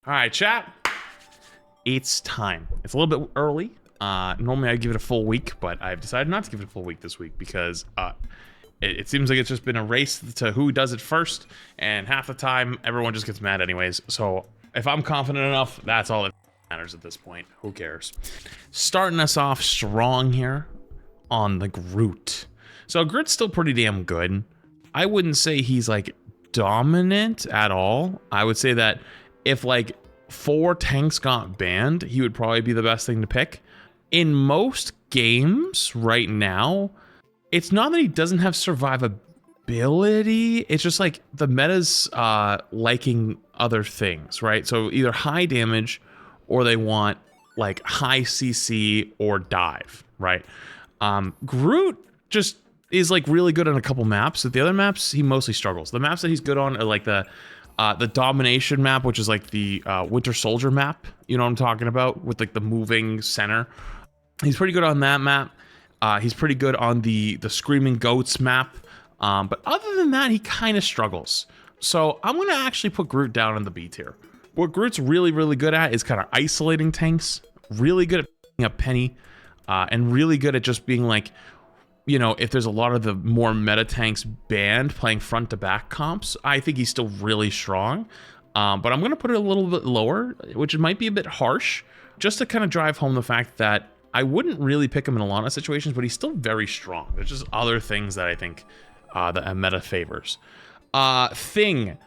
All right, chat. It's time. It's a little bit early. Normally I'd give it a full week, but I've decided not to give it a full week this week because it seems like it's just been a race to who does it first, and half the time everyone just gets mad anyways. So if I'm confident enough, that's all that matters at this point. Who cares? Starting us off strong here on the Groot. So Groot's still pretty damn good. I wouldn't say he's like dominant at all. I would say that if like 4 tanks got banned, he would probably be the best thing to pick. In most games right now, it's not that he doesn't have survivability, it's just like the meta's liking other things, right? So either high damage or they want like high CC or dive, right? Groot just is like really good on a couple maps. But the other maps, he mostly struggles. The maps that he's good on are like the domination map, which is like the Winter Soldier map. You know what I'm talking about? With like the moving center. He's pretty good on that map. He's pretty good on the Screaming Goats map. But other than that, he kind of struggles. So I'm going to actually put Groot down in the B tier. What Groot's really, really good at is kind of isolating tanks. Really good at picking up Penny. And really good at just being like, you know, if there's a lot of the more meta tanks banned playing front to back comps, I think he's still really strong. But I'm going to put it a little bit lower, which might be a bit harsh, just to kind of drive home the fact that I wouldn't really pick him in a lot of situations, but he's still very strong. There's just other things that I think that meta favors. Thing.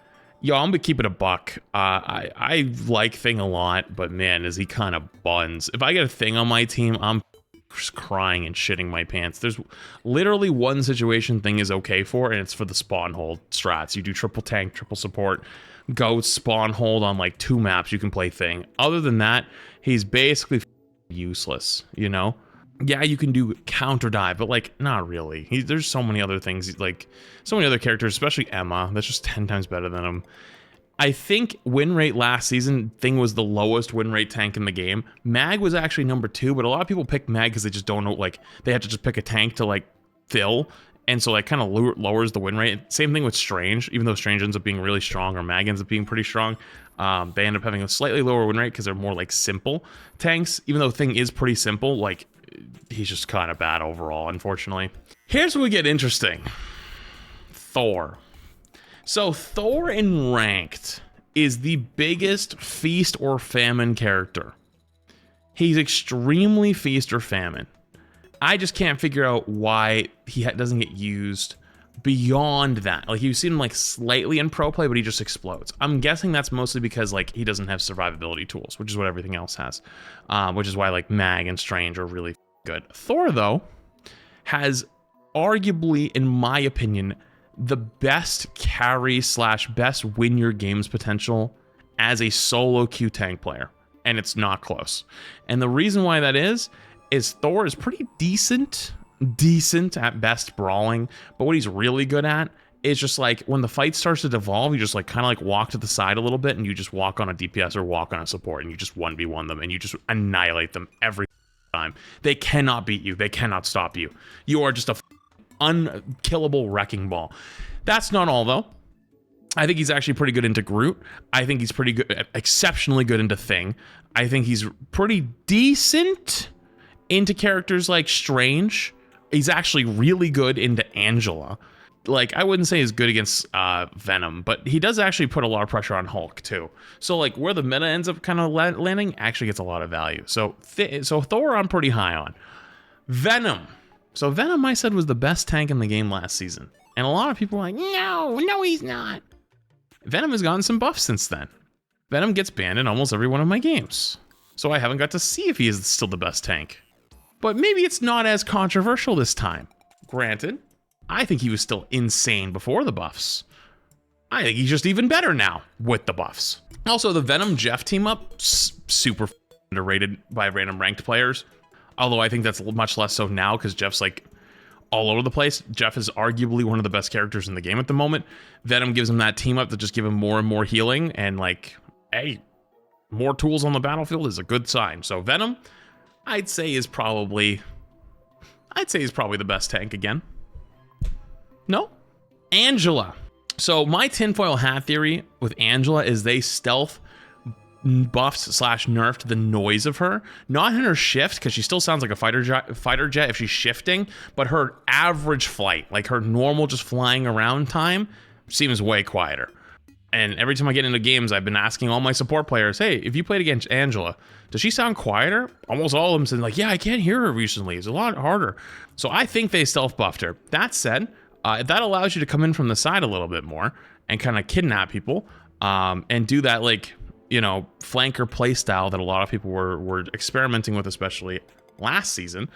Yo, I'm gonna keep it a buck. I like Thing a lot, but man, is he kind of buns. If I get a Thing on my team, I'm just crying and shitting my pants. There's literally one situation Thing is okay for, and it's for the spawn hold strats. You do triple tank, triple support, go spawn hold on like 2 maps, you can play Thing. Other than that, he's basically useless, you know? Yeah, you can do counter dive, but like not really. There's so many other things, like so many other characters, especially Emma, that's just 10 times better than him. I think win rate last season, Thing was the lowest win rate tank in the game. Mag was actually number 2, but a lot of people pick Mag because they just don't know, like they have to just pick a tank to like fill, and so like kind of lowers the win rate. Same thing with Strange, even though Strange ends up being really strong or Mag ends up being pretty strong. They end up having a slightly lower win rate because they're more like simple tanks, even though Thing is pretty simple. Like he's just kind of bad overall, unfortunately. Here's where we get interesting. Thor. So Thor in Ranked is the biggest feast or famine character. He's extremely feast or famine. I just can't figure out why he doesn't get used beyond that. Like you've seen him like slightly in pro play, but he just explodes. I'm guessing that's mostly because like he doesn't have survivability tools, which is what everything else has. Which is why like Mag and Strange are really good. Thor though has arguably, in my opinion, the best carry / best win your games potential as a solo Q tank player, and it's not close. And the reason why that is Thor is pretty decent at best brawling, but what he's really good at is just like when the fight starts to devolve, you just like kind of like walk to the side a little bit and you just walk on a DPS or walk on a support and you just 1v1 them and you just annihilate them every time. They cannot beat you. They cannot stop you. You are just a unkillable wrecking ball. That's not all though. I think he's actually pretty good into Groot. I think he's pretty good, exceptionally good into Thing. I think he's pretty decent into characters like Strange. He's actually really good into Angela. Like, I wouldn't say he's good against Venom, but he does actually put a lot of pressure on Hulk too. So like where the meta ends up kind of landing actually gets a lot of value. So Thor I'm pretty high on. Venom. So Venom I said was the best tank in the game last season. And a lot of people are like, no he's not. Venom has gotten some buffs since then. Venom gets banned in almost every one of my games. So I haven't got to see if he is still the best tank. But maybe it's not as controversial this time. Granted, I think he was still insane before the buffs. I think he's just even better now with the buffs. Also, the Venom Jeff team up, super underrated by random ranked players. Although I think that's much less so now because Jeff's like all over the place. Jeff is arguably one of the best characters in the game at the moment. Venom gives him that team up to just give him more and more healing, and like, hey, more tools on the battlefield is a good sign. So Venom, I'd say he's probably the best tank again. No? Angela. So my tinfoil hat theory with Angela is they stealth buffs slash nerfed the noise of her. Not in her shift, because she still sounds like a fighter jet if she's shifting, but her average flight, like her normal just flying around time, seems way quieter. And every time I get into games, I've been asking all my support players, hey, if you played against Angela, does she sound quieter? Almost all of them said, like, yeah, I can't hear her recently. It's a lot harder. So I think they self-buffed her. That said, that allows you to come in from the side a little bit more and kind of kidnap people and do that, like, you know, flanker playstyle that a lot of people were experimenting with, especially last season.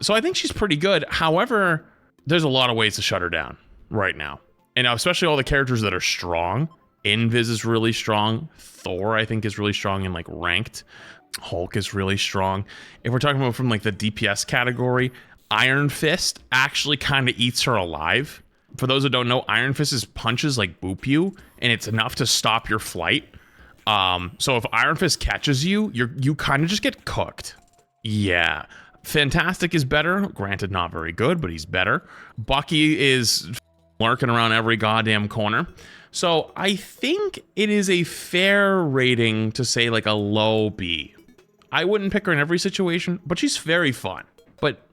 So I think she's pretty good. However, there's a lot of ways to shut her down right now. And especially all the characters that are strong. Invis is really strong. Thor, I think, is really strong in like ranked. Hulk is really strong. If we're talking about from like the DPS category, Iron Fist actually kind of eats her alive. For those who don't know, Iron Fist's punches like boop you, and it's enough to stop your flight. So if Iron Fist catches you, you kind of just get cooked. Yeah. Fantastic is better. Granted, not very good, but he's better. Bucky is lurking around every goddamn corner. So I think it is a fair rating to say like a low B. I wouldn't pick her in every situation, but she's very fun. But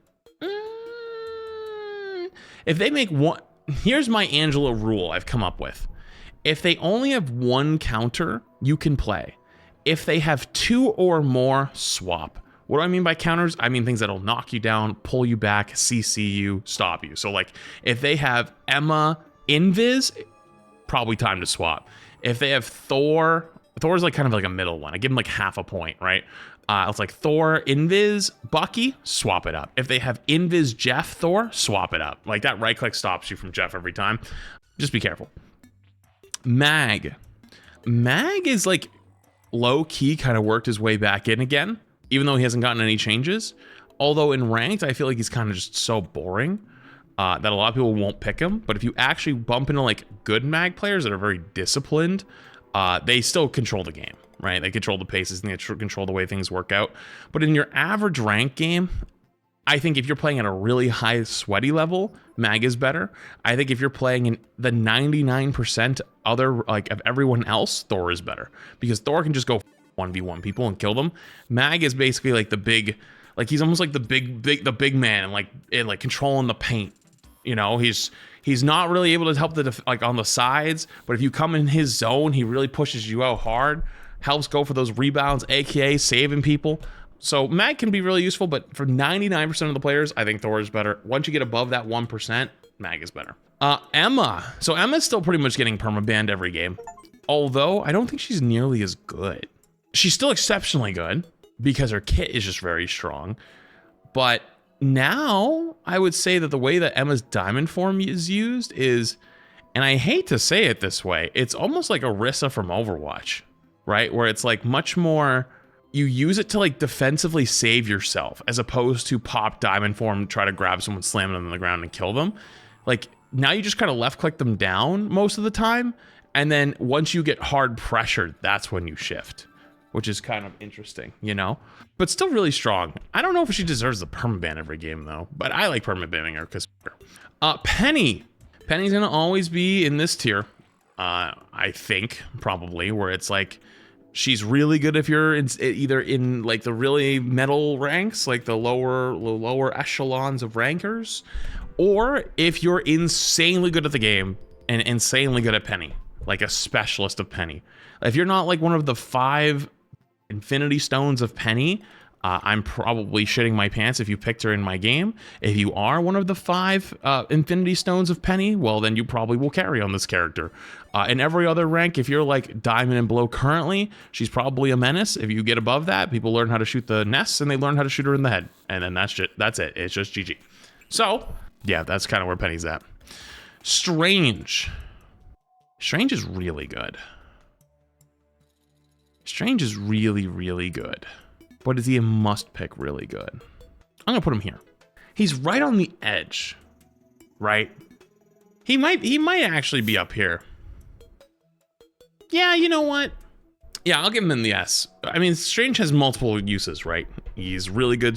if they make one, here's my Angela rule I've come up with. If they only have one counter, you can play. If they have two or more, swap. What do I mean by counters? I mean things that'll knock you down, pull you back, CC you, stop you. So like if they have Emma Invis, probably time to swap. If they have Thor's like kind of like a middle one. I give him like half a point, right? It's like Thor, Invis, Bucky, swap it up. If they have Invis, Jeff, Thor, swap it up. Like that right click stops you from Jeff every time. Just be careful. Mag is like low key kind of worked his way back in again, even though he hasn't gotten any changes. Although in ranked, I feel like he's kind of just so boring that a lot of people won't pick him. But if you actually bump into like good mag players that are very disciplined, they still control the game, right? They control the paces and they control the way things work out. But in your average rank game, I think if you're playing at a really high sweaty level, Mag is better. I think if you're playing in the 99% other like of everyone else, Thor is better, because Thor can just go 1v1 people and kill them. Mag is basically like the big, like he's almost like the big man and like controlling the paint. You know, he's not really able to help the like on the sides, but if you come in his zone, he really pushes you out hard, helps go for those rebounds, aka saving people. So Mag can be really useful, but for 99% of the players, I think Thor is better. Once you get above that 1%, Mag is better. Emma. So Emma's still pretty much getting permabanned every game, although I don't think she's nearly as good. She's still exceptionally good because her kit is just very strong. But now I would say that the way that Emma's diamond form is used is, and I hate to say it this way, it's almost like Orisa from Overwatch, right? Where it's like much more, you use it to like defensively save yourself as opposed to pop diamond form, try to grab someone, slam them on the ground and kill them. Like now you just kind of left click them down most of the time. And then once you get hard pressured, that's when you shift, which is kind of interesting, you know, but still really strong. I don't know if she deserves the permaban every game though, but I like permabanning her because Penny's gonna always be in this tier. I think probably where it's like, she's really good if you're either in like the really metal ranks, like the lower echelons of rankers, or if you're insanely good at the game and insanely good at Penny, like a specialist of Penny. If you're not like one of the 5 Infinity Stones of Penny, I'm probably shitting my pants if you picked her in my game. If you are one of the 5 Infinity Stones of Penny, well, then you probably will carry on this character. In every other rank, if you're like Diamond and below currently, she's probably a menace. If you get above that, people learn how to shoot the nests and they learn how to shoot her in the head. And then that's it. It's just GG. So, yeah, that's kind of where Penny's at. Strange. Strange is really good. Strange is really, really good. But is he a must pick really good? I'm gonna put him here. He's right on the edge, right? He might actually be up here. Yeah, you know what? Yeah, I'll give him in the S. I mean, Strange has multiple uses, right? He's really good,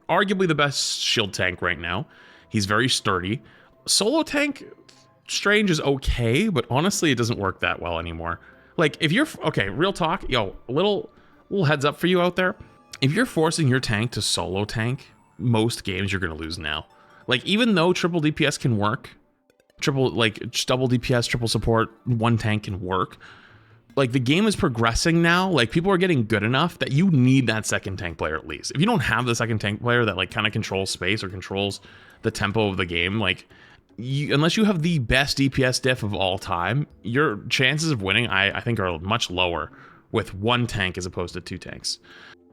arguably the best shield tank right now. He's very sturdy. Solo tank, Strange is okay, but honestly, it doesn't work that well anymore. Like, if you're, okay, real talk, yo, a little heads up for you out there. If you're forcing your tank to solo tank, most games you're going to lose now. Like, even though triple DPS can work, double DPS, triple support, one tank can work, like, the game is progressing now. Like, people are getting good enough that you need that second tank player at least. If you don't have the second tank player that, like, kind of controls space or controls the tempo of the game, like, unless you have the best DPS diff of all time, your chances of winning, I think, are much lower with one tank as opposed to two tanks.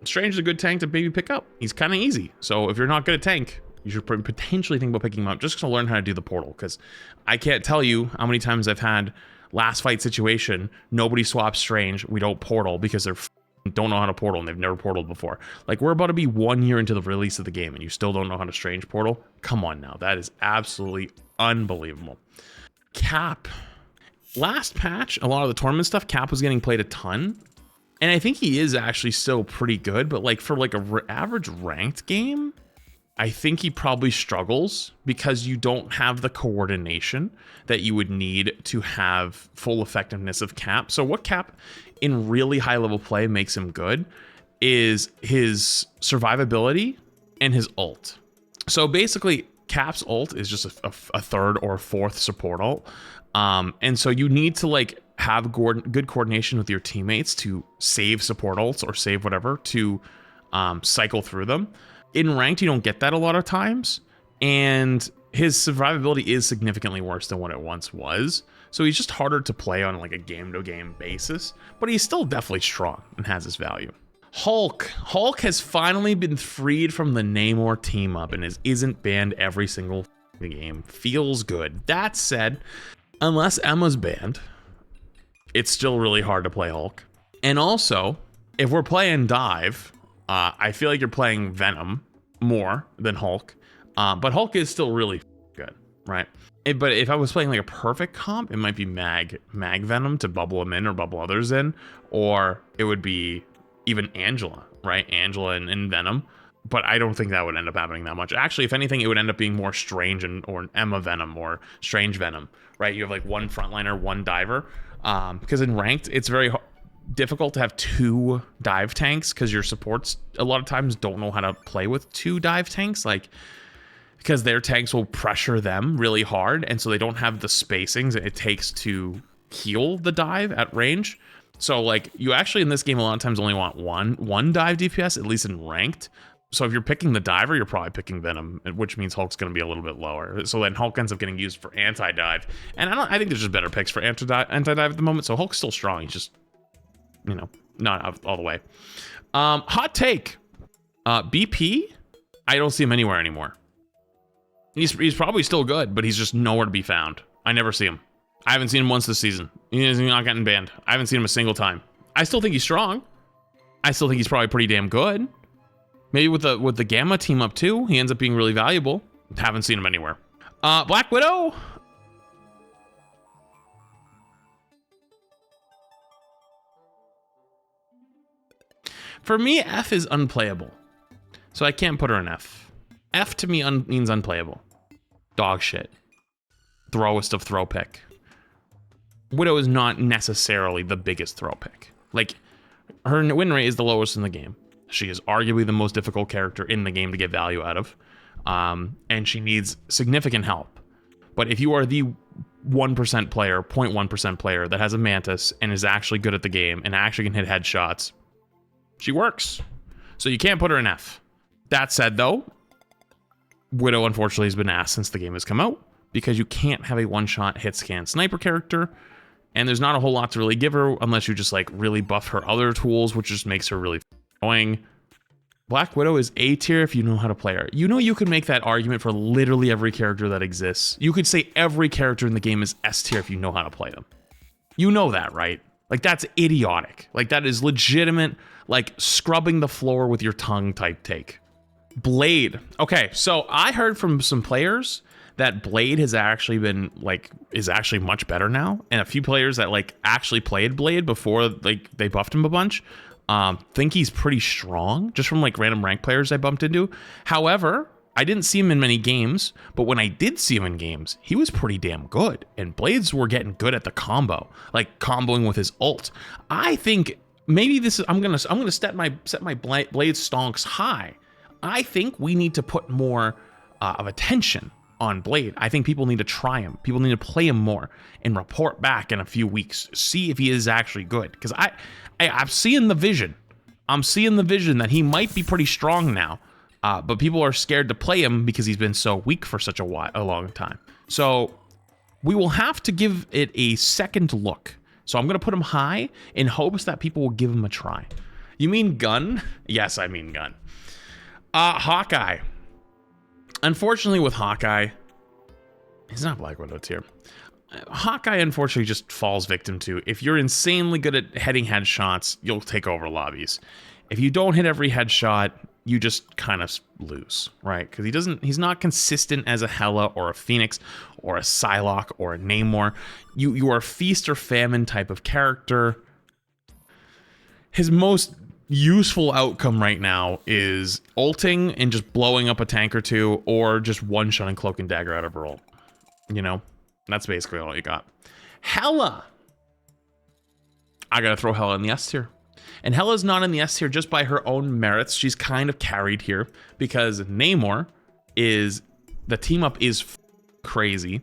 Strange is a good tank to maybe pick up. He's kind of easy. So if you're not good at tank, you should potentially think about picking him up just to learn how to do the portal. Because I can't tell you how many times I've had last fight situation, nobody swaps Strange, we don't portal because they're don't know how to portal and they've never portaled before. Like, we're about to be 1 year into the release of the game and you still don't know how to Strange portal? Come on now, that is absolutely unbelievable. Cap. Last patch, a lot of the tournament stuff, Cap was getting played a ton. And I think he is actually still pretty good, but like for like a average ranked game, I think he probably struggles because you don't have the coordination that you would need to have full effectiveness of Cap. So what Cap in really high level play makes him good is his survivability and his ult. So basically Cap's ult is just a third or fourth support ult. And so you need to like have good coordination with your teammates to save support ults or save whatever to cycle through them. In ranked, you don't get that a lot of times, and his survivability is significantly worse than what it once was. So he's just harder to play on like a game-to-game basis, but he's still definitely strong and has his value. Hulk has finally been freed from the Namor team up and isn't banned every single game. Feels good. That said, unless Emma's banned, it's still really hard to play Hulk. And also, if we're playing Dive, I feel like you're playing Venom more than Hulk, but Hulk is still really good, right? But if I was playing like a perfect comp, it might be Mag Venom to bubble him in or bubble others in, or it would be even Angela, right? Angela and Venom. But I don't think that would end up happening that much. Actually, if anything, it would end up being more Strange or Emma Venom or Strange Venom, right? You have like one frontliner, one diver. Because in ranked, it's very difficult to have two dive tanks because your supports a lot of times don't know how to play with two dive tanks, like because their tanks will pressure them really hard, and so they don't have the spacings it takes to heal the dive at range. So like you actually in this game a lot of times only want one dive DPS, at least in ranked. So if you're picking the diver, you're probably picking Venom, which means Hulk's going to be a little bit lower. So then Hulk ends up getting used for anti-dive, and I think there's just better picks for anti-dive at the moment. So Hulk's still strong. He's just, you know, not all the way. Hot take. BP, I don't see him anywhere anymore. He's probably still good, but he's just nowhere to be found. I never see him. I haven't seen him once this season. He's not getting banned. I haven't seen him a single time. I still think he's strong. I still think he's probably pretty damn good. Maybe with the Gamma team up too, he ends up being really valuable. Haven't seen him anywhere. Black Widow. For me, F is unplayable. So I can't put her in F. F to me means unplayable. Dog shit. Throwest of throw pick. Widow is not necessarily the biggest throw pick. Like, her win rate is the lowest in the game. She is arguably the most difficult character in the game to get value out of. And she needs significant help. But if you are the 1% player, 0.1% player that has a Mantis and is actually good at the game and actually can hit headshots, she works. So you can't put her in F. That said, though, Widow unfortunately has been asked since the game has come out because you can't have a one-shot hit scan sniper character, and there's not a whole lot to really give her unless you just like really buff her other tools, which just makes her really annoying. Black Widow is A tier if you know how to play her. You know, you could make that argument for literally every character that exists. You could say every character in the game is S tier if you know how to play them. You know that, right? Like, that's idiotic. Like, that is legitimate, like, scrubbing the floor with your tongue type take. Blade. Okay, so I heard from some players that Blade has actually been, like, is actually much better now. And a few players that, like, actually played Blade before, like, they buffed him a bunch, think he's pretty strong, just from, like, random rank players I bumped into. However, I didn't see him in many games, but when I did see him in games, he was pretty damn good. And Blades were getting good at the combo, like comboing with his ult. I think maybe this is I'm gonna set my Blade stonks high. I think we need to put more of attention on Blade. I think people need to try him. People need to play him more and report back in a few weeks, see if he is actually good. Because I'm seeing the vision. I'm seeing the vision that he might be pretty strong now. But people are scared to play him because he's been so weak for such a long time. So we will have to give it a second look. So I'm going to put him high in hopes that people will give him a try. You mean Gun? Yes, I mean Gun. Hawkeye. Unfortunately with Hawkeye, he's not Black Widow tier. Hawkeye unfortunately just falls victim to, if you're insanely good at hitting headshots, you'll take over lobbies. If you don't hit every headshot, you just kind of lose, right? Because he's not consistent as a Hela or a Phoenix or a Psylocke or a Namor. You are a feast or famine type of character. His most useful outcome right now is ulting and just blowing up a tank or two, or just one-shotting Cloak and Dagger out of her ult. You know, that's basically all you got. Hela! I gotta throw Hela in the S tier. And Hela's not in the S tier just by her own merits. She's kind of carried here because Namor is, the team up is crazy.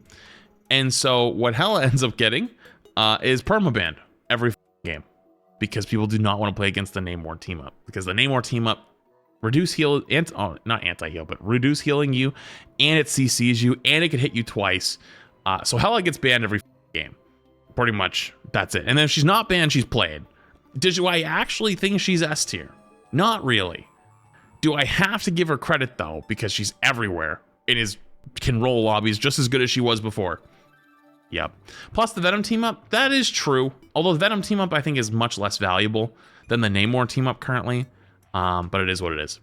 And so what Hela ends up getting is permaban every game because people do not want to play against the Namor team up, because the Namor team up reduce heal, not anti-heal, but reduce healing you, and it CCs you, and it can hit you twice. So Hela gets banned every game. Pretty much that's it. And then if she's not banned, she's played. Do I actually think she's S tier? Not really. Do I have to give her credit though, because she's everywhere and can roll lobbies just as good as she was before? Yep. Plus the Venom team up, that is true. Although the Venom team up I think is much less valuable than the Namor team up currently. But it is what it is.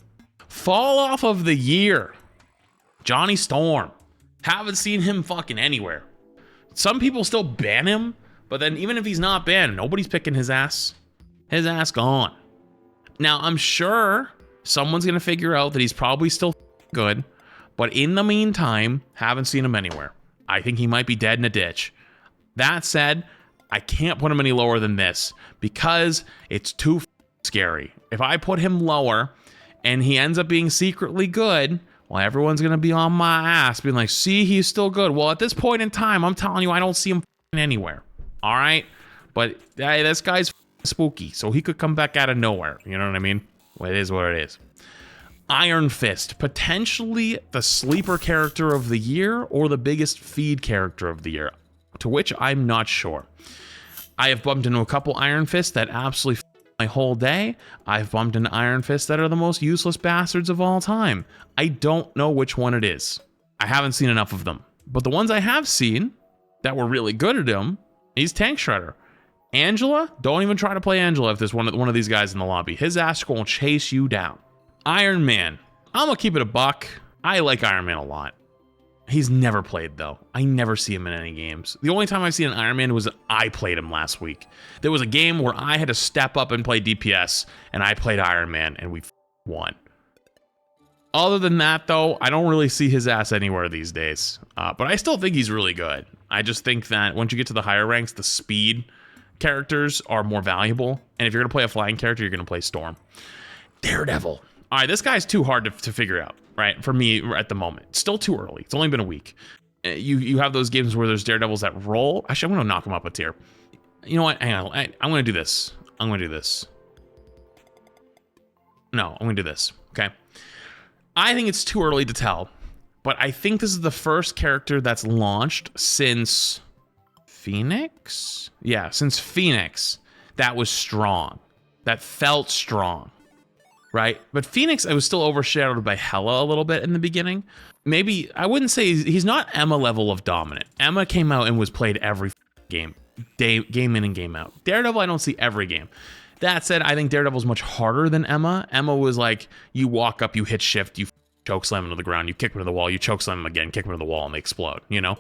Fall off of the year. Johnny Storm. Haven't seen him fucking anywhere. Some people still ban him, but then even if he's not banned, nobody's picking his ass. His ass gone. Now, I'm sure someone's going to figure out that he's probably still good, but in the meantime, haven't seen him anywhere. I think he might be dead in a ditch. That said, I can't put him any lower than this because it's too scary. If I put him lower and he ends up being secretly good, well, everyone's going to be on my ass being like, see, he's still good. Well, at this point in time, I'm telling you, I don't see him anywhere. All right? But hey, this guy's spooky, so he could come back out of nowhere. You know what I mean? Well, it is what it is. Iron Fist, potentially the sleeper character of the year or the biggest feed character of the year, to which I'm not sure. I have bumped into a couple Iron Fists that absolutely my whole day. I've bumped into Iron Fists that are the most useless bastards of all time. I don't know which one it is. I haven't seen enough of them. But the ones I have seen that were really good at him, he's Tank Shredder. Angela, don't even try to play Angela if there's one of these guys in the lobby. His ass will chase you down. Iron Man, I'm gonna keep it a buck. I like Iron Man a lot. He's never played though. I never see him in any games. The only time I've seen an Iron Man was I played him last week. There was a game where I had to step up and play DPS, and I played Iron Man, and we won. Other than that though, I don't really see his ass anywhere these days. But I still think he's really good. I just think that once you get to the higher ranks, the speed characters are more valuable, and if you're gonna play a flying character, you're gonna play Storm. Daredevil. All right, this guy's too hard to figure out, right? For me at the moment, it's still too early. It's only been a week. You have those games where there's Daredevils that roll. Actually, I'm gonna knock them up a tier. You know what? Hang on. I'm gonna do this. I'm gonna do this. No, I'm gonna do this. Okay. I think it's too early to tell, but I think this is the first character that's launched since Phoenix? Yeah, since Phoenix, that was strong. That felt strong, right? But Phoenix, I was still overshadowed by Hela a little bit in the beginning. Maybe, I wouldn't say, he's not Emma level of dominant. Emma came out and was played every game. Game in and game out. Daredevil, I don't see every game. That said, I think Daredevil's much harder than Emma. Emma was like, you walk up, you hit shift, you choke slam him to the ground, you kick him to the wall, you choke slam him again, kick him to the wall, and they explode, you know?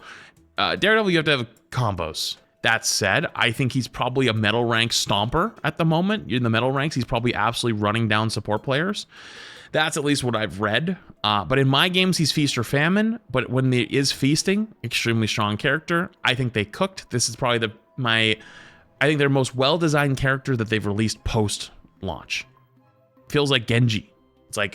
Daredevil, you have to have combos. That said, I think he's probably a metal rank stomper at the moment. In the metal ranks, he's probably absolutely running down support players. That's at least what I've read. But in my games, he's feast or famine. But when there is feasting, extremely strong character. I think they cooked. This is probably I think their most well-designed character that they've released post-launch. Feels like Genji.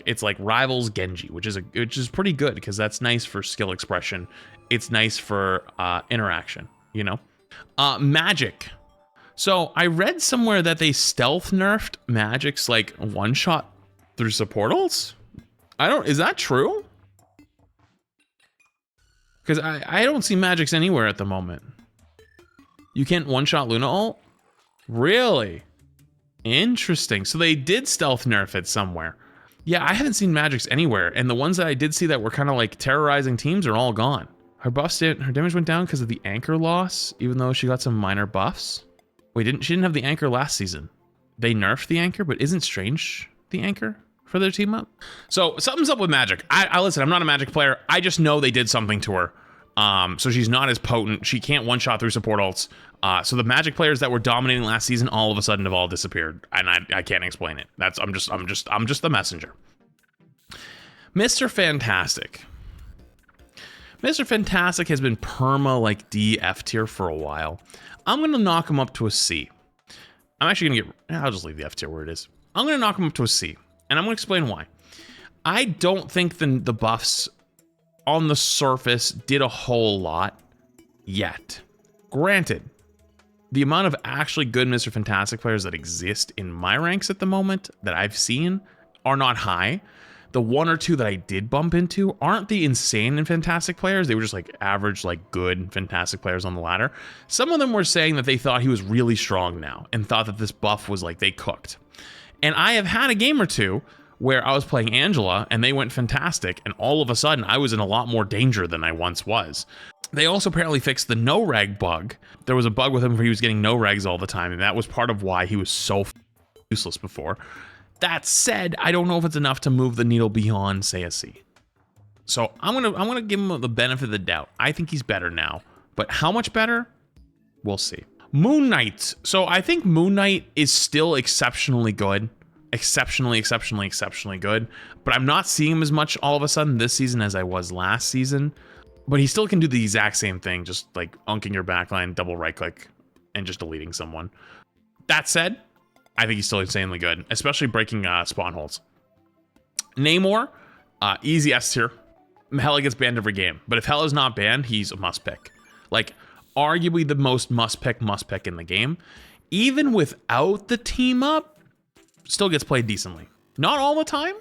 It's like rivals Genji, which is pretty good because that's nice for skill expression. It's nice for interaction, you know. Magik. So I read somewhere that they stealth nerfed Magik's like one shot through supportals. Is that true? Because I don't see Magik's anywhere at the moment. You can't one shot Luna ult? Really? Interesting. So they did stealth nerf it somewhere. Yeah, I haven't seen Magik's anywhere, and the ones that I did see that were kind of like terrorizing teams are all gone. Her damage went down because of the anchor loss, even though she got some minor buffs. Wait, she didn't have the anchor last season. They nerfed the anchor, but isn't Strange the anchor for their team up? So something's up with Magik. I listen, I'm not a Magik player. I just know they did something to her. So she's not as potent. She can't one shot through support ults. So the Magik players that were dominating last season all of a sudden have all disappeared, and I can't explain it. I'm just the messenger. Mr. Fantastic. Mr. Fantastic has been perma like D F tier for a while. I'm gonna knock him up to a C. I'm actually gonna I'll just leave the F tier where it is. I'm gonna knock him up to a C, and I'm gonna explain why. I don't think the buffs on the surface did a whole lot yet. Granted, the amount of actually good Mr. Fantastic players that exist in my ranks at the moment that I've seen are not high. The one or two that I did bump into aren't the insane and fantastic players. They were just like average, like good fantastic players on the ladder. Some of them were saying that they thought he was really strong now and thought that this buff was like they cooked. And I have had a game or two where I was playing Angela and they went fantastic, and all of a sudden I was in a lot more danger than I once was. They also apparently fixed the no reg bug. There was a bug with him where he was getting no regs all the time, and that was part of why he was so useless before. That said, I don't know if it's enough to move the needle beyond, say, a C. So I'm gonna give him the benefit of the doubt. I think he's better now, but how much better? We'll see. Moon Knight. So I think Moon Knight is still exceptionally good. Exceptionally good. But I'm not seeing him as much all of a sudden this season as I was last season. But he still can do the exact same thing, just like unking your backline, double right click, and just deleting someone. That said, I think he's still insanely good, especially breaking spawn holes. Namor, easy S tier. Hela gets banned every game, but if Hela's not banned, he's a must pick. Like, arguably the most must pick in the game. Even without the team up, still gets played decently. Not all the time,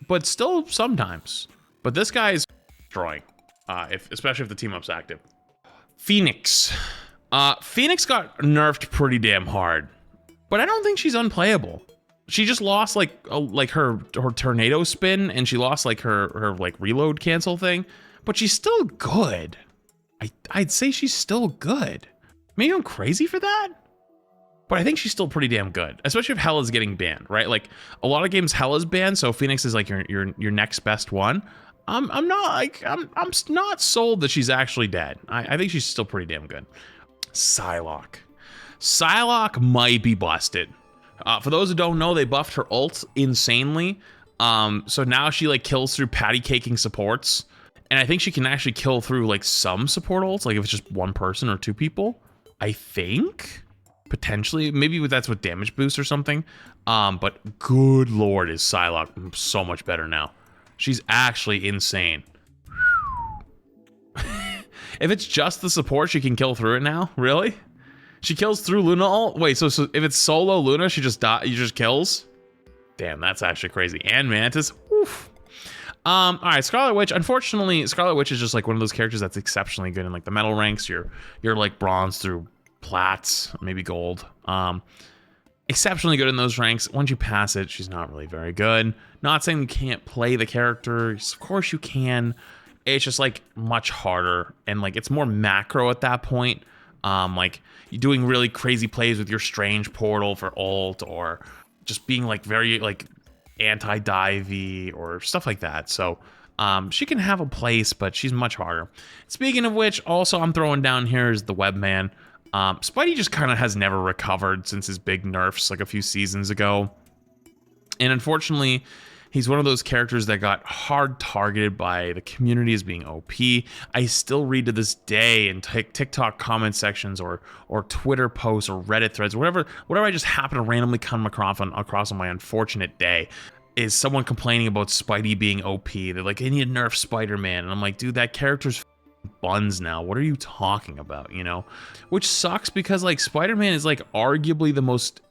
but still sometimes. But this guy is destroying, especially if the team up's active. Phoenix. Phoenix got nerfed pretty damn hard. But I don't think she's unplayable. She just lost like her tornado spin, and she lost like her like reload cancel thing. But she's still good. I'd say she's still good. Maybe I'm crazy for that, but I think she's still pretty damn good. Especially if Hela's getting banned, right? Like a lot of games Hela's banned, so Phoenix is like your next best one. I'm not sold that she's actually dead. I think she's still pretty damn good. Psylocke. Psylocke might be busted. For those who don't know, they buffed her ult insanely. So now she like kills through patty caking supports. And I think she can actually kill through like some support ults, like if it's just one person or two people. I think potentially, maybe that's with damage boost or something. But good lord, is Psylocke so much better now. She's actually insane. If it's just the support, she can kill through it now. Really? She kills through Luna ult? Wait, so if it's solo Luna, she just kills? Damn, that's actually crazy. And Mantis. Oof. All right, Scarlet Witch. Unfortunately, Scarlet Witch is just like one of those characters that's exceptionally good in like the metal ranks. You're like bronze through plats, maybe gold. Exceptionally good in those ranks. Once you pass it, she's not really very good. Not saying you can't play the characters. Of course you can. It's just like much harder, and like it's more macro at that point. Like you're doing really crazy plays with your strange portal for ult, or just being like very like anti-divey or stuff like that. So she can have a place, but she's much harder. Speaking of which, also I'm throwing down here is the Webman. Spidey just kind of has never recovered since his big nerfs like a few seasons ago. And unfortunately, he's one of those characters that got hard targeted by the community as being OP. I still read to this day in TikTok comment sections or Twitter posts or Reddit threads, whatever I just happen to randomly come across on my unfortunate day, is someone complaining about Spidey being OP. They're like, they need to nerf Spider-Man. And I'm like, dude, that character's buns now. What are you talking about, you know? Which sucks because like Spider-Man is like arguably the most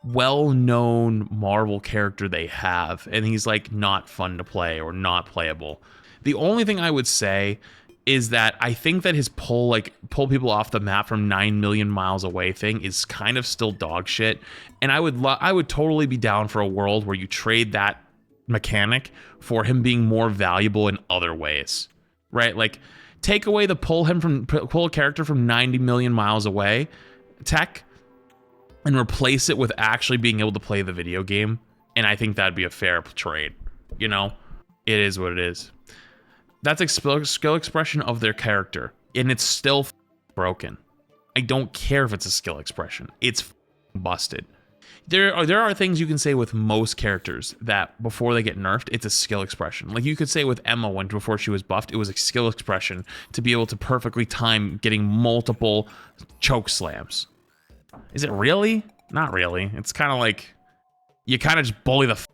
well-known Marvel character they have, and he's like not fun to play or not playable. The only thing I would say is that I think that his pull people off the map from 9 million miles away thing is kind of still dog shit, and I would totally be down for a world where you trade that mechanic for him being more valuable in other ways, right? Like take away the pull a character from 90 million miles away tech and replace it with actually being able to play the video game. And I think that'd be a fair trade. You know, it is what it is. That's a skill expression of their character, and it's still broken. I don't care if it's a skill expression. It's busted. There are things you can say with most characters that before they get nerfed, it's a skill expression. Like you could say with Emma before she was buffed, it was a skill expression to be able to perfectly time getting multiple choke slams. Is it really? Not really. It's kind of like you kind of just bully the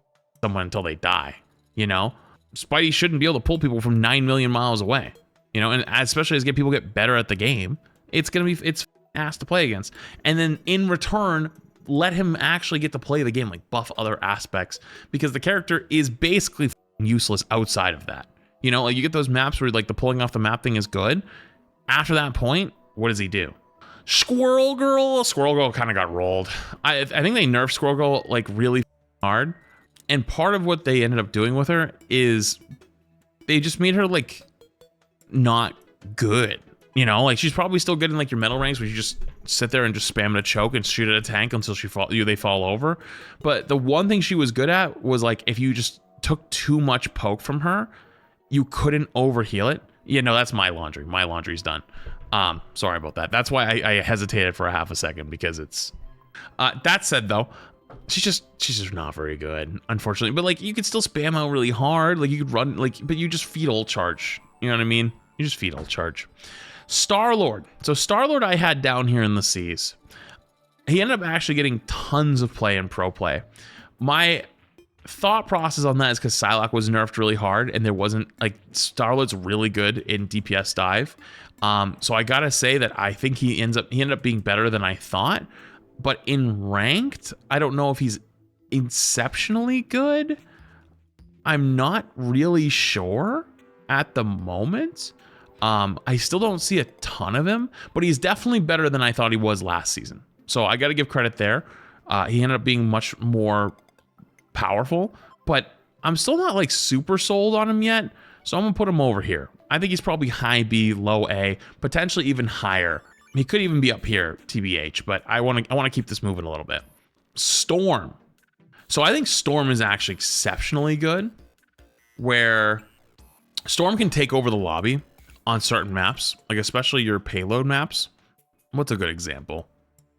someone until they die, you know? Spidey shouldn't be able to pull people from 9 million miles away, you know? And especially as people get better at the game, it's ass to play against. And then in return, let him actually get to play the game, like buff other aspects, because the character is basically useless outside of that. You know, like you get those maps where like the pulling off the map thing is good. After that point, what does he do? Squirrel Girl kind of got rolled. I think they nerfed Squirrel Girl like really hard, and part of what they ended up doing with her is they just made her like not good. You know, like she's probably still good in like your metal ranks where you just sit there and just spam a choke and shoot at a tank until they fall over. But the one thing she was good at was like if you just took too much poke from her, you couldn't overheal it. Yeah, no, that's my laundry. My laundry's done. Sorry about that. That's why I hesitated for a half a second, because it's that said though, she's just not very good, unfortunately. But like you could still spam out really hard. Like you could run but you just feed ult charge. You know what I mean? You just feed ult charge. Star-Lord. So Star-Lord I had down here in the seas. He ended up actually getting tons of play in pro play. My thought process on that is because Psylocke was nerfed really hard, and there wasn't like Star-Lord's really good in DPS dive. So I gotta say that I think he ended up being better than I thought. But in ranked, I don't know if he's exceptionally good. I'm not really sure at the moment. I still don't see a ton of him, but he's definitely better than I thought he was last season. So I got to give credit there. He ended up being much more powerful, but I'm still not like super sold on him yet. So I'm gonna put him over here. I think he's probably high B, low A, potentially even higher. He could even be up here, TBH, but I want to keep this moving a little bit. Storm. So I think Storm is actually exceptionally good, where Storm can take over the lobby on certain maps, like especially your payload maps. What's a good example?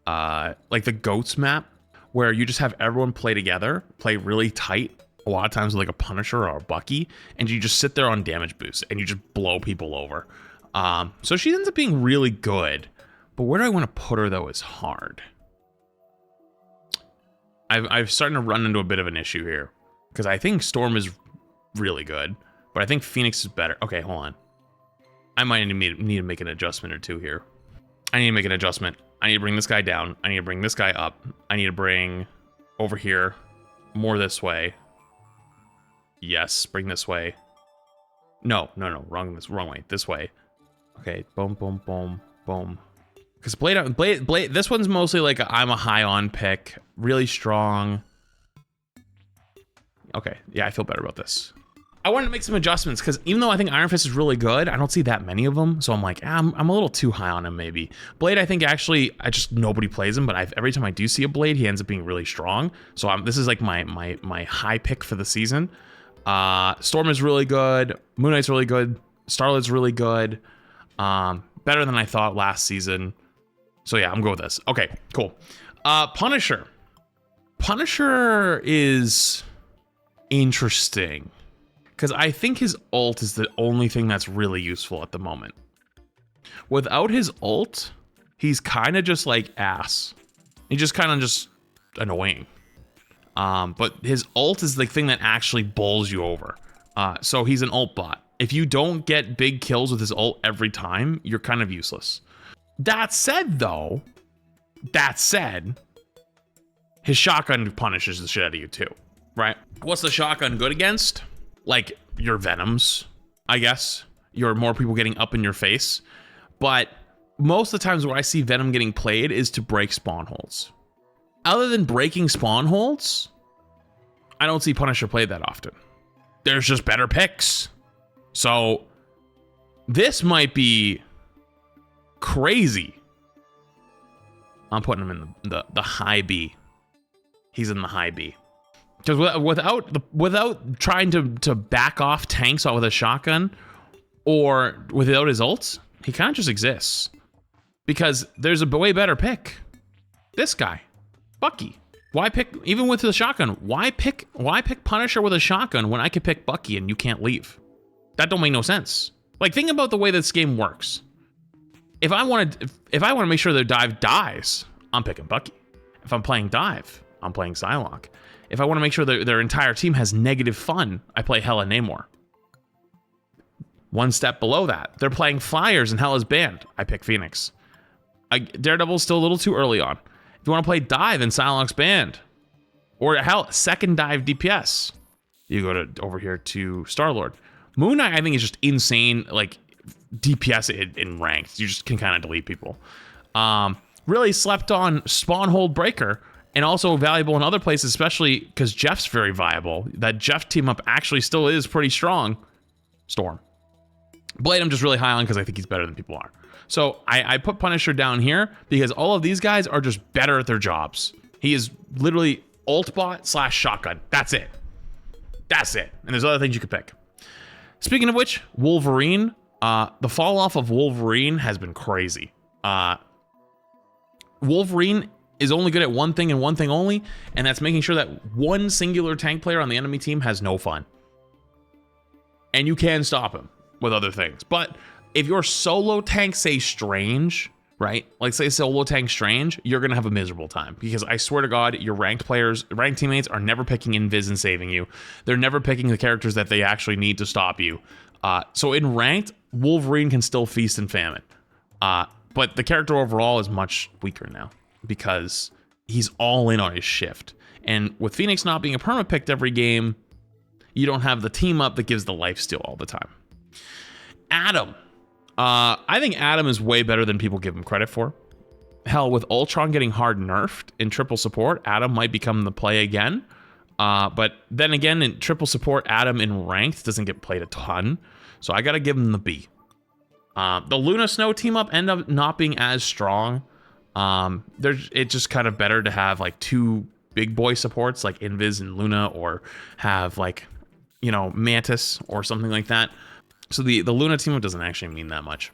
Like the Goats map, where you just have everyone play together, play really tight, a lot of times with like a Punisher or a Bucky, and you just sit there on damage boost and you just blow people over. So she ends up being really good, but where do I want to put her though is hard. I'm starting to run into a bit of an issue here, because I think Storm is really good, but I think Phoenix is better. Okay, hold on. I might need to make an adjustment or two here. I need to make an adjustment. I need to bring this guy down. I need to bring this guy up. I need to bring over here more this way. Yes, bring this way. No, wrong way. This way. Okay, boom, boom, boom, boom. Because Blade, this one's mostly like I'm a high on pick, really strong. Okay, yeah, I feel better about this. I wanted to make some adjustments because even though I think Iron Fist is really good, I don't see that many of them. So I'm like, I'm a little too high on him maybe. Blade, I think actually, nobody plays him, but every time I do see a Blade, he ends up being really strong. So this is like my high pick for the season. Storm is really good. Moon Knight's really good. Star-Lord's really good. Better than I thought last season. So yeah, I'm going with this. Okay, cool. Punisher. Punisher is interesting because I think his ult is the only thing that's really useful at the moment. Without his ult, he's kind of just like ass. He's just kind of just annoying. But his ult is the thing that actually bowls you over. So he's an ult bot. If you don't get big kills with his ult every time, you're kind of useless. That said, though, his shotgun punishes the shit out of you too, right? What's the shotgun good against? Like your Venoms, I guess. Your more people getting up in your face. But most of the times where I see Venom getting played is to break spawn holes. Other than breaking spawn holes, I don't see Punisher played that often. There's just better picks. So this might be crazy. I'm putting him in the high B. He's in the high B. Because without trying to back off tanks with a shotgun or without his ults, he kind of just exists. Because there's a way better pick. This guy, Bucky. Why pick, even with the shotgun, why pick Punisher with a shotgun when I could pick Bucky and you can't leave? That don't make no sense. Like, think about the way this game works. If I want to make sure their dive dies, I'm picking Bucky. If I'm playing dive, I'm playing Psylocke. If I want to make sure their entire team has negative fun, I play Hela Namor. One step below that, they're playing flyers and Hela's banned. I pick Phoenix. Daredevil's still a little too early on. If you want to play dive and Psylocke's banned, or hell, second dive DPS, you go over here to Star-Lord. Moon Knight, I think, is just insane, like DPS in ranked. You just can kind of delete people. Really slept on Spawn Hold Breaker, and also valuable in other places, especially because Jeff's very viable. That Jeff team up actually still is pretty strong. Storm. Blade I'm just really high on because I think he's better than people are. So I put Punisher down here because all of these guys are just better at their jobs. He is literally ult bot / shotgun. That's it. That's it. And there's other things you could pick. Speaking of which, Wolverine. The fall off of Wolverine has been crazy. Wolverine is only good at one thing and one thing only, and that's making sure that one singular tank player on the enemy team has no fun. And you can stop him with other things. But if your solo tank, say Strange, right? Like say solo tank Strange, you're gonna have a miserable time because I swear to God, your ranked players, ranked teammates are never picking Invis and saving you. They're never picking the characters that they actually need to stop you. So in ranked, Wolverine can still feast and famine. But the character overall is much weaker now because he's all in on his shift. And with Phoenix not being a perma picked every game, you don't have the team up that gives the lifesteal all the time. Adam. I think Adam is way better than people give him credit for. Hell, with Ultron getting hard nerfed in triple support, Adam might become the play again. But then again, in triple support, Adam in ranked doesn't get played a ton. So I got to give him the B. The Luna Snow team up end up not being as strong. It's just kind of better to have like two big boy supports like Invis and Luna, or have like, you know, Mantis or something like that. So the Luna team up doesn't actually mean that much.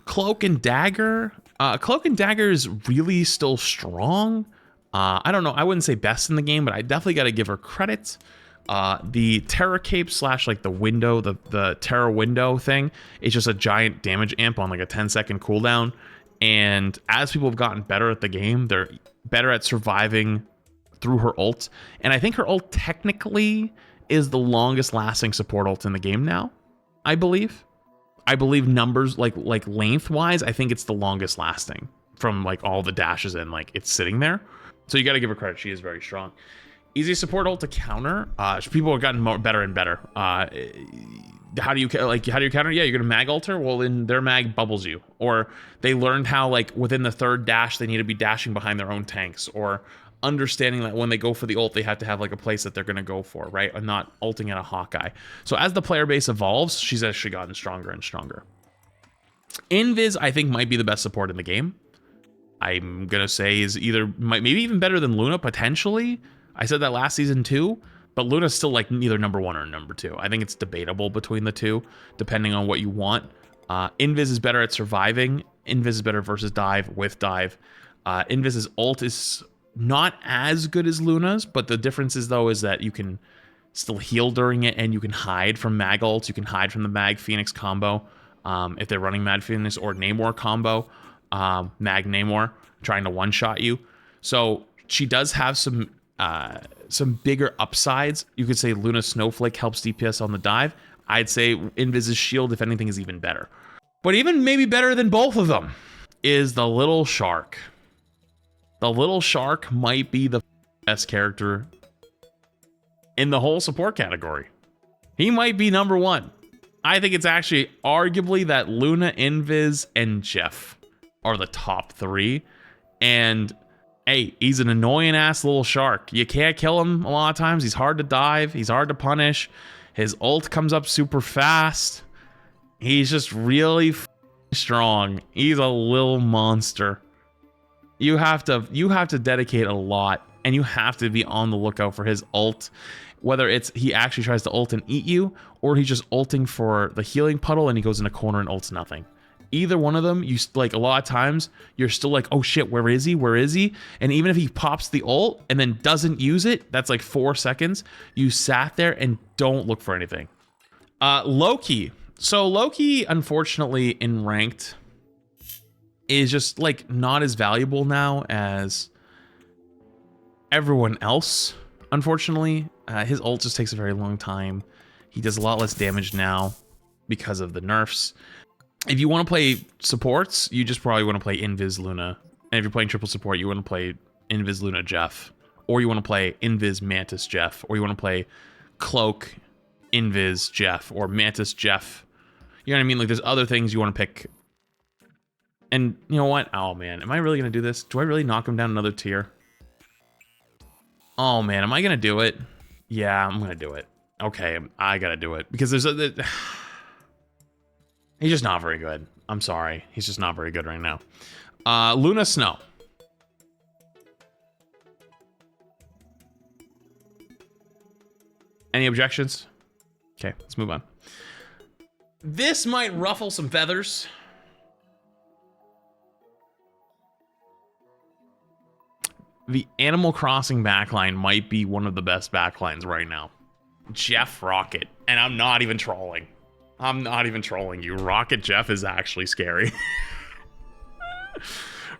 Cloak and Dagger. Cloak and Dagger is really still strong. I don't know. I wouldn't say best in the game, but I definitely got to give her credit. The Terror Cape / like the window, the Terror window thing, is just a giant damage amp on like a 10-second cooldown. And as people have gotten better at the game, they're better at surviving through her ult. And I think her ult technically is the longest lasting support ult in the game now. I believe numbers like lengthwise, I think it's the longest lasting from like all the dashes and like it's sitting there. So you got to give her credit. She is very strong. Easy support ult to counter. People have gotten better and better. How do you counter? Yeah, you're gonna mag ult her. Well, then their mag bubbles you, or they learned how like within the third dash they need to be dashing behind their own tanks, or understanding that when they go for the ult, they have to have like a place that they're going to go for, right? And not ulting at a Hawkeye. So as the player base evolves, she's actually gotten stronger and stronger. Invis, I think, might be the best support in the game. I'm going to say is maybe even better than Luna, potentially. I said that last season too, but Luna's still like neither number 1 or number 2. I think it's debatable between the two, depending on what you want. Invis is better at surviving Invis is better versus dive with dive. Invis's ult is not as good as Luna's, but the difference is though is that you can still heal during it, and you can hide from Mag ults. You can hide from the Mag Phoenix combo if they're running Mad Phoenix, or Namor combo, Mag Namor trying to one-shot you. So she does have some bigger upsides. You could say Luna Snowflake helps DPS on the dive. I'd say Invis's shield, if anything, is even better. But even maybe better than both of them is the Little Shark. The Little Shark might be the best character in the whole support category. He might be number one. I think it's actually arguably that Luna, Invis, and Jeff are the top three. And hey, he's an annoying ass little shark. You can't kill him a lot of times. He's hard to dive. He's hard to punish. His ult comes up super fast. He's just really strong. He's a little monster. You have to dedicate a lot, and you have to be on the lookout for his ult. Whether it's he actually tries to ult and eat you, or he's just ulting for the healing puddle and he goes in a corner and ults nothing. Either one of them, you like a lot of times you're still like, oh shit, where is he? Where is he? And even if he pops the ult and then doesn't use it, that's like 4 seconds. You sat there and don't look for anything. Loki. So Loki, unfortunately, in ranked, is just like not as valuable now as everyone else. Unfortunately, his ult just takes a very long time. He does a lot less damage now because of the nerfs. If you want to play supports, you just probably want to play Invis Luna. And if you're playing triple support, you want to play Invis Luna Jeff. Or you want to play Invis Mantis Jeff. Or you want to play Cloak Invis Jeff. Or Mantis Jeff. You know what I mean? Like, there's other things you want to pick. And you know what? Oh man, am I really going to do this? Do I really knock him down another tier? Oh man, am I going to do it? Yeah, I'm going to do it. Okay, I got to do it. Because there's a... He's just not very good. I'm sorry. He's just not very good right now. Luna Snow. Any objections? Okay, let's move on. This might ruffle some feathers. The Animal Crossing backline might be one of the best backlines right now. Jeff Rocket. And I'm not even trolling. I'm not even trolling you. Rocket Jeff is actually scary.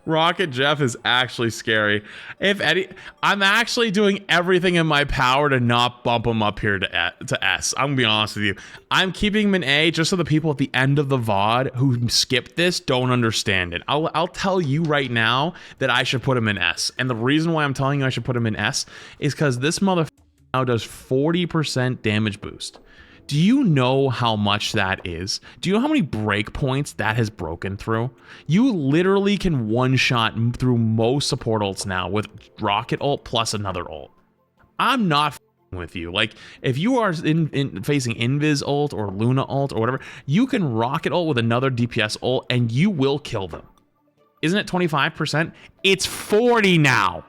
Rocket Jeff is actually scary. If any, I'm actually doing everything in my power to not bump him up here to S. I'm gonna be honest with you. I'm keeping him in A just so the people at the end of the VOD who skipped this don't understand it. I'll tell you right now that I should put him in S. And the reason why I'm telling you I should put him in S is because this motherfucker now does 40% damage boost. Do you know how much that is? Do you know how many breakpoints that has broken through? You literally can one-shot through most support ults now with Rocket ult plus another ult. I'm not with you. Like, if you are in facing Invis ult or Luna ult or whatever, you can Rocket ult with another DPS ult and you will kill them. Isn't it 25%? It's 40 now.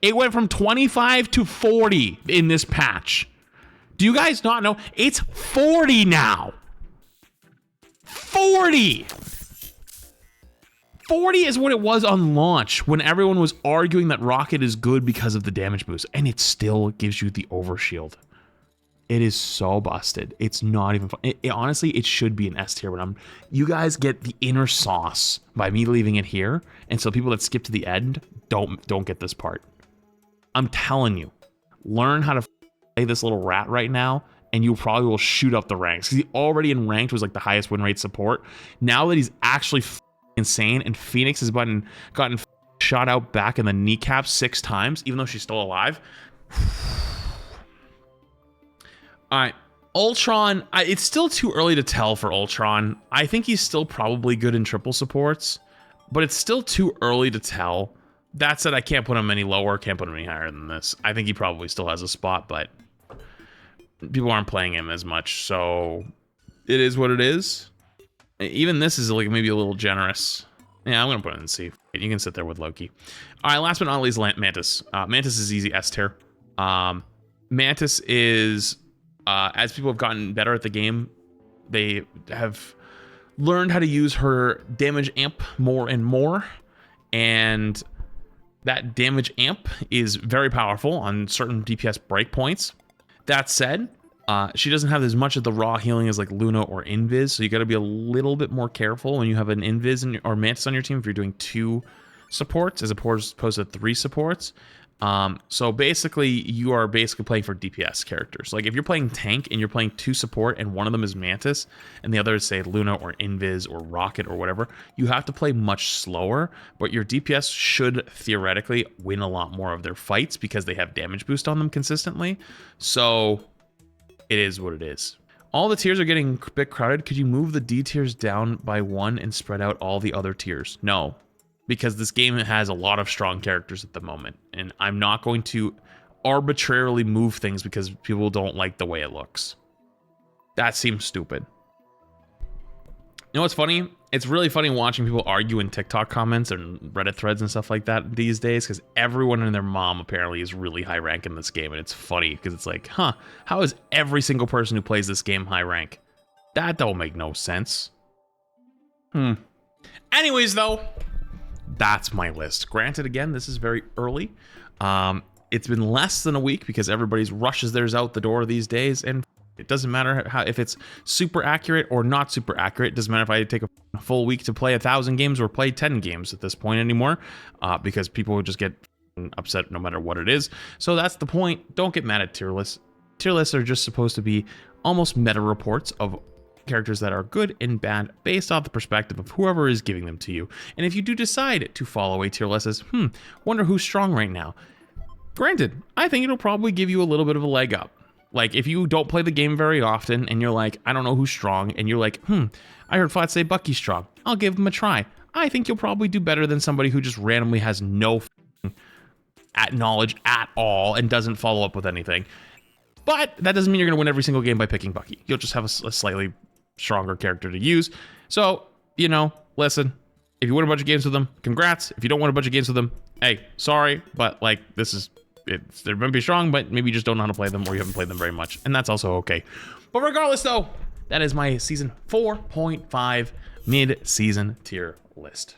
It went from 25 to 40 in this patch. Do you guys not know? It's 40 now. 40. 40 is what it was on launch when everyone was arguing that Rocket is good because of the damage boost. And it still gives you the overshield. It is so busted. It's not even fun. Honestly, it should be an S tier, but you guys get the inner sauce by me leaving it here. And so people that skip to the end don't get this part. I'm telling you, learn how to play this little rat right now, and you probably will shoot up the ranks. Because he already in ranked was like the highest win rate support. Now that he's actually insane, and Phoenix has gotten shot out back in the kneecap 6 times, even though she's still alive. All right, Ultron. It's still too early to tell for Ultron. I think he's still probably good in triple supports, but it's still too early to tell. That said, I can't put him any lower, can't put him any higher than this. I think he probably still has a spot, but people aren't playing him as much, so it is what it is. Even this is like maybe a little generous. Yeah, I'm gonna put it in C. You can sit there with Loki. All right, last but not least, Mantis. Mantis is easy S tier. Mantis is, as people have gotten better at the game, they have learned how to use her damage amp more and more, and that damage amp is very powerful on certain DPS breakpoints. That said, she doesn't have as much of the raw healing as like Luna or Invis, so you got to be a little bit more careful when you have an Invis or Mantis on your team if you're doing 2 supports as opposed to 3 supports. So basically, you are basically playing for DPS characters. Like if you're playing tank and you're playing 2 support and one of them is Mantis and the other is say Luna or Invis or Rocket or whatever, you have to play much slower, but your DPS should theoretically win a lot more of their fights because they have damage boost on them consistently. So it is what it is. All the tiers are getting a bit crowded. Could you move the D tiers down by 1 and spread out all the other tiers? No. Because this game has a lot of strong characters at the moment, and I'm not going to arbitrarily move things because people don't like the way it looks. That seems stupid. You know what's funny? It's really funny watching people argue in TikTok comments and Reddit threads and stuff like that these days, because everyone and their mom apparently is really high rank in this game, and it's funny because it's like, huh, how is every single person who plays this game high rank? That don't make no sense. Anyways, though, that's my list. Granted, again, this is very early. It's been less than a week because everybody's rushes theirs out the door these days, and it doesn't matter if it's super accurate or not super accurate. It doesn't matter if I take a full week to play 1,000 games or play 10 games at this point anymore, because people will just get upset no matter what it is. So that's the point. Don't get mad at tier lists. Tier lists are just supposed to be almost meta reports of characters that are good and bad based off the perspective of whoever is giving them to you. And if you do decide to follow a tier list as, wonder who's strong right now. Granted, I think it'll probably give you a little bit of a leg up. Like if you don't play the game very often and you're like, I don't know who's strong, and you're like, I heard Flat say Bucky's strong. I'll give him a try. I think you'll probably do better than somebody who just randomly has no knowledge at all and doesn't follow up with anything. But that doesn't mean you're going to win every single game by picking Bucky. You'll just have a slightly stronger character to use. So, listen, if you win a bunch of games with them, congrats. If you don't win a bunch of games with them, hey, sorry, but like they're going to be strong, but maybe you just don't know how to play them or you haven't played them very much, and that's also okay. But regardless, though, that is my season 4.5 mid-season tier list.